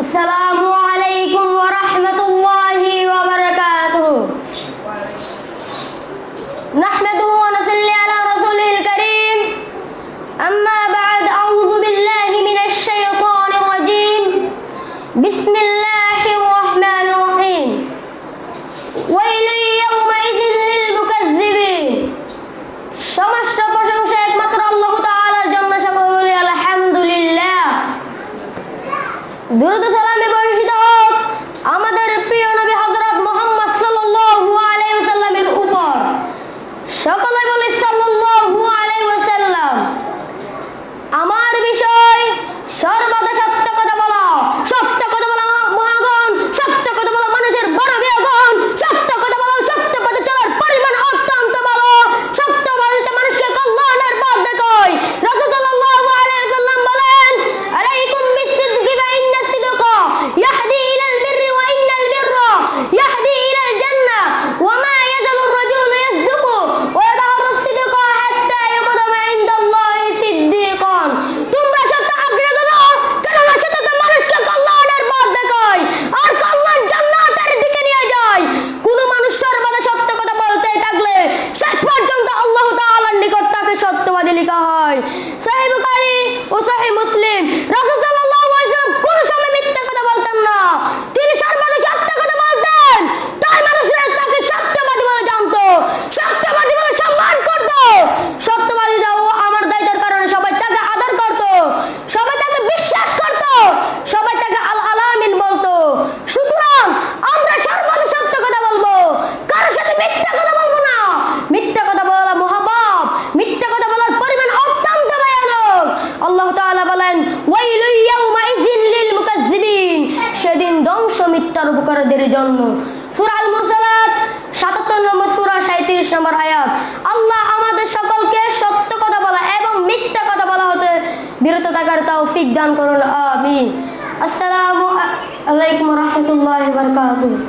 আসসালামু আলাইকুম ওয়া রাহমাতুল্লাহি ওয়া বারাকাতুহু। নাহমাদুহু ওয়া নুসাল্লি আলা রাসূলিল কারীম। আম্মা বা'দ, আউযু বিল্লাহি মিনাশ শাইতানির রাজীম। বিসমিল্লাহির রাহমানির রাহিম। ওয়াইলুন ইয়াওমাইযিন লিল মুকাজ্জিবিন। সমস্ত প্রশংসা একমাত্র আল্লাহ তাআলার জন্য, সকল বলি আলহামদুলিল্লাহ। দুরূদ ও সালামে বর্ষিত হোক আমাদের প্রিয় নবী হযরত মুহাম্মদ সাল্লাল্লাহু আলাইহি ওয়াসাল্লামের উপর। সকলে বলি সাল্লাল্লাহু আলাইহি ওয়াসাল্লাম। আমার বিষয় সর্বদা সত্য কথা বলা, সত্য কথা বলা মহাগণ, সত্য কথা বলা মানুষের বড় বিয়োগণ, সত্য কথা বলা, সত্য পথে চলার পরিমাণ অত্যন্ত ভালো, সত্য বলতে মানুষকে কল্যাণের পথ দেখায়। রাসূল সাল্লাল্লাহু আলাইহি ওয়াসাল্লাম বলেন, আলাইকুম বিসিদকি ফা ইন্না সিদকা ইয়াহদি ইলাল বিররি ওয়া ইন্নাল বিররা ইয়াহদি ইলাল জান্নাহ ওয়া মা ইয়াজালু আর-রাজুলু ইয়াসদুকু ওয়া ইয়াতাহাররা সিদকা হাত্তা ইউকদামা ইনদাল্লাহি সিদ্দিকান। তোমরা সত্য আঁকড়ে ধরো, কারণ সত্য মানুষকে কল্যাণের পথ দেখায় আর কল্যাণ জান্নাতের দিকে নিয়ে যায়। কোন মানুষ সর্বদা সত্য কথা বলতে থাকলে শেষ পর্যন্ত আল্লাহ তাআলার নিকট তাকে সত্যবাদী লেখা হয়। সহিহ বুখারী ও সহিহ মুসলিম। রাসূল সাল্লাল্লাহু আলাইহি ওয়াসাল্লাম কোন সময় মিথ্যা কথা বলতেন না, তিনি সর্বদা সত্য কথা বলতেন। তাই মানুষরা তাকে সত্যবাদী বলে জানতো, সত্যবাদী বলে সম্মান করত। সত্যবাদী দাও আমার দায়িত্বের কারণে সবাই তাকে আদর করত, সবাই তাকে বিশ্বাস করত, সবাই তাকে আল আলামিন বলতো। সুতরাং আমরা সর্বদা সত্য কথা বলবো, কারোর সাথে মিথ্যা কথা বলবো না। মিথ্যা কথা বলা মহাপাপ, মিথ্যা কথা বলার পরিমাণ অত্যন্ত ভয়ানক। আল্লাহ তাআলা বলেন, ওয়াইলুন ইয়াওমাইযিন লিল মুকাজ্জিবিন। সেদিন ধ্বংস মিথ্যার উপকারীদের জন্য। সূরা আল মুরসালাত ৭৭ নম্বর সূরা ৩৭ নম্বর আয়াত। আল্লাহ আমাদের সকলকে সত্য কথা বলা এবং মিথ্যা কথা বলা হতে বিরত থাকার তৌফিক দান করুন, আমিন। আসসালামু আলাইকুম ওয়া রাহমাতুল্লাহি ওয়া বারাকাতুহু।